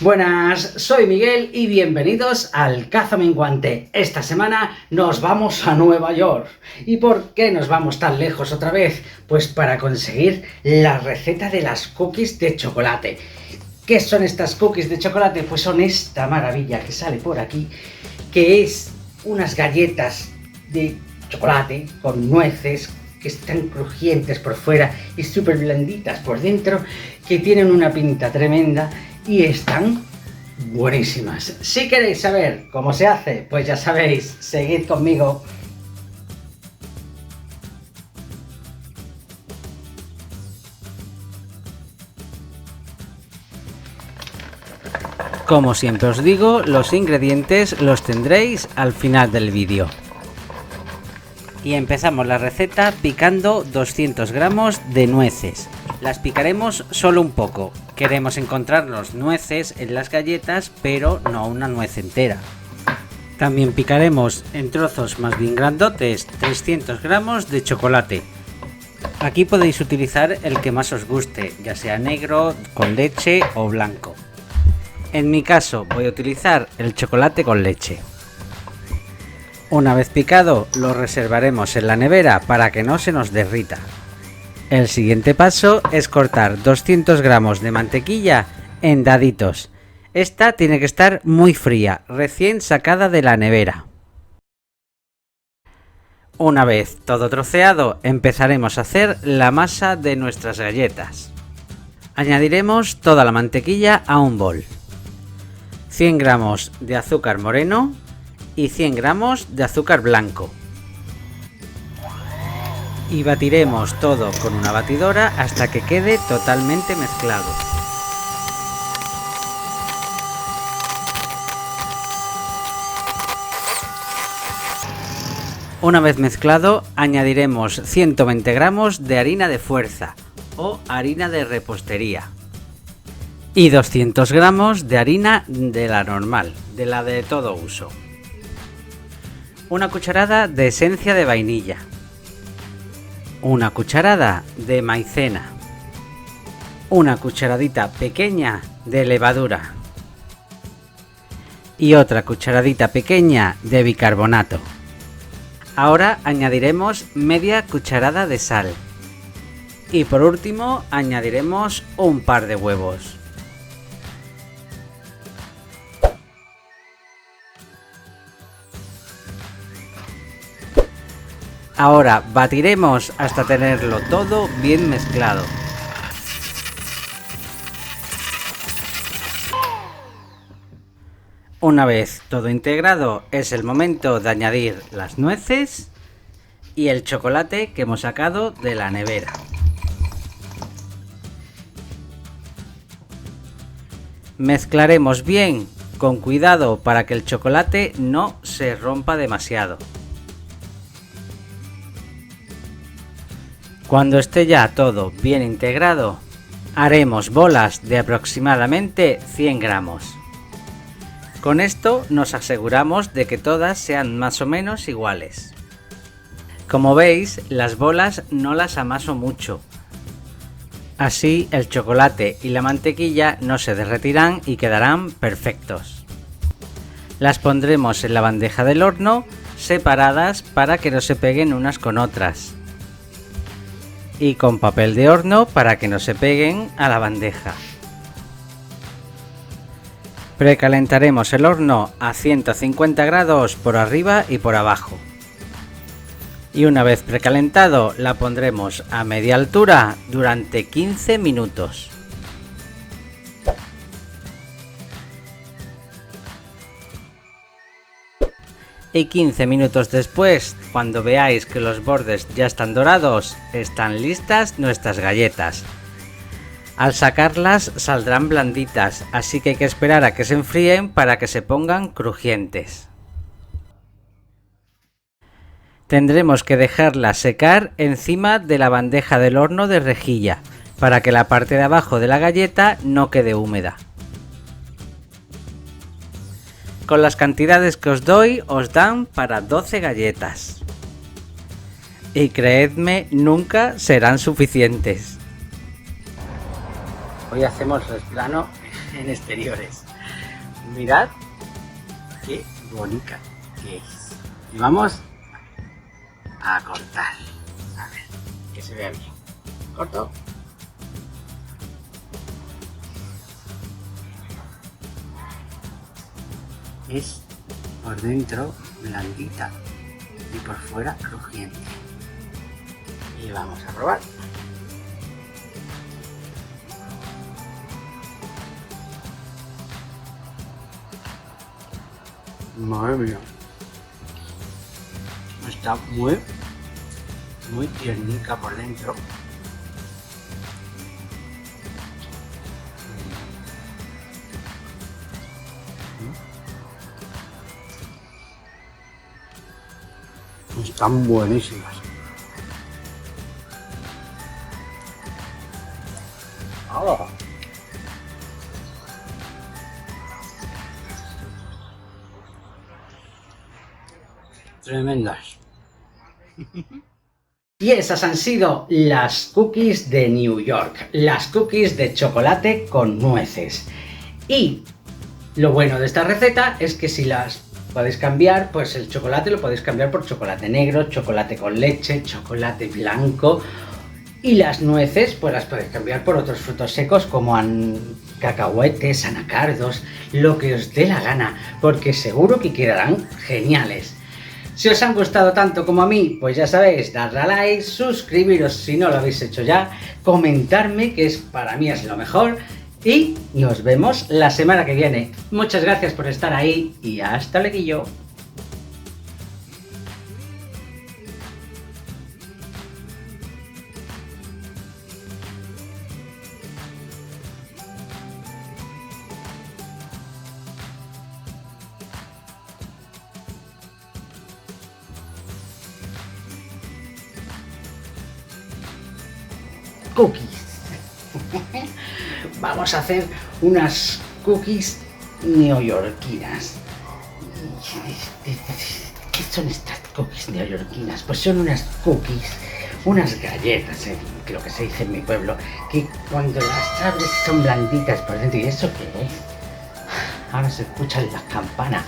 Buenas, soy Miguel y bienvenidos al Caza Menguante. Esta semana nos vamos a Nueva York. ¿Y por qué nos vamos tan lejos otra vez? Pues para conseguir la receta de las cookies de chocolate. ¿Qué son estas cookies de chocolate? Pues son esta maravilla que sale por aquí, que es unas galletas de chocolate con nueces que están crujientes por fuera y súper blanditas por dentro, que tienen una pinta tremenda y están buenísimas. Si queréis saber cómo se hace, pues ya sabéis, seguid conmigo. Como siempre os digo, los ingredientes los tendréis al final del vídeo. Y empezamos la receta picando 200 gramos de nueces. Las picaremos solo un poco. Queremos encontrarnos nueces en las galletas, pero no una nuez entera. También picaremos en trozos más bien grandotes 300 gramos de chocolate. Aquí podéis utilizar el que más os guste, ya sea negro, con leche o blanco. En mi caso voy a utilizar el chocolate con leche. Una vez picado, lo reservaremos en la nevera para que no se nos derrita. El siguiente paso es cortar 200 gramos de mantequilla en daditos. Esta tiene que estar muy fría, recién sacada de la nevera. Una vez todo troceado, empezaremos a hacer la masa de nuestras galletas. Añadiremos toda la mantequilla a un bol. 100 gramos de azúcar moreno y 100 gramos de azúcar blanco. Y batiremos todo con una batidora hasta que quede totalmente mezclado. Una vez mezclado, añadiremos 120 gramos de harina de fuerza o harina de repostería y 200 gramos de harina de la normal, de la de todo uso. Una cucharada de esencia de vainilla, una cucharada de maicena, una cucharadita pequeña de levadura y otra cucharadita pequeña de bicarbonato. Ahora añadiremos media cucharada de sal y por último añadiremos un par de huevos. Ahora batiremos hasta tenerlo todo bien mezclado. Una vez todo integrado, es el momento de añadir las nueces y el chocolate que hemos sacado de la nevera. Mezclaremos bien, con cuidado para que el chocolate no se rompa demasiado. Cuando esté ya todo bien integrado, haremos bolas de aproximadamente 100 gramos. Con esto nos aseguramos de que todas sean más o menos iguales. Como veis, las bolas no las amaso mucho. Así el chocolate y la mantequilla no se derretirán y quedarán perfectos. Las pondremos en la bandeja del horno separadas para que no se peguen unas con otras. Y con papel de horno para que no se peguen a la bandeja. Precalentaremos el horno a 150 grados por arriba y por abajo. Y una vez precalentado la pondremos a media altura durante 15 minutos. Y 15 minutos después, cuando veáis que los bordes ya están dorados, están listas nuestras galletas. Al sacarlas saldrán blanditas, así que hay que esperar a que se enfríen para que se pongan crujientes. Tendremos que dejarlas secar encima de la bandeja del horno de rejilla, para que la parte de abajo de la galleta no quede húmeda. Con las cantidades que os doy, os dan para 12 galletas. Y creedme, nunca serán suficientes. Hoy hacemos el plano en exteriores. Mirad qué bonita que es. Y vamos a cortar. A ver, que se vea bien. Corto. Es por dentro blandita y por fuera crujiente. Y vamos a probar. Madre mía. Está muy tiernica por dentro. Están buenísimas. ¡Hala! Tremendas. Y esas han sido las cookies de New York, las cookies de chocolate con nueces. Y lo bueno de esta receta es que si las podéis cambiar, pues el chocolate lo podéis cambiar por chocolate negro, chocolate con leche, chocolate blanco. Y las nueces, pues las podéis cambiar por otros frutos secos como cacahuetes, anacardos, lo que os dé la gana, porque seguro que quedarán geniales. Si os han gustado tanto como a mí, pues ya sabéis, darle a like, suscribiros si no lo habéis hecho ya, comentarme, que para mí es lo mejor, y nos vemos la semana que viene. Muchas gracias por estar ahí y hasta luego. Cookies. Vamos a hacer unas cookies neoyorquinas. ¿Qué son estas cookies neoyorquinas? Pues son unas cookies, unas galletas, lo que se dice en mi pueblo, que cuando las abres son blanditas por dentro. ¿Y eso qué es? Ahora se escuchan las campanas.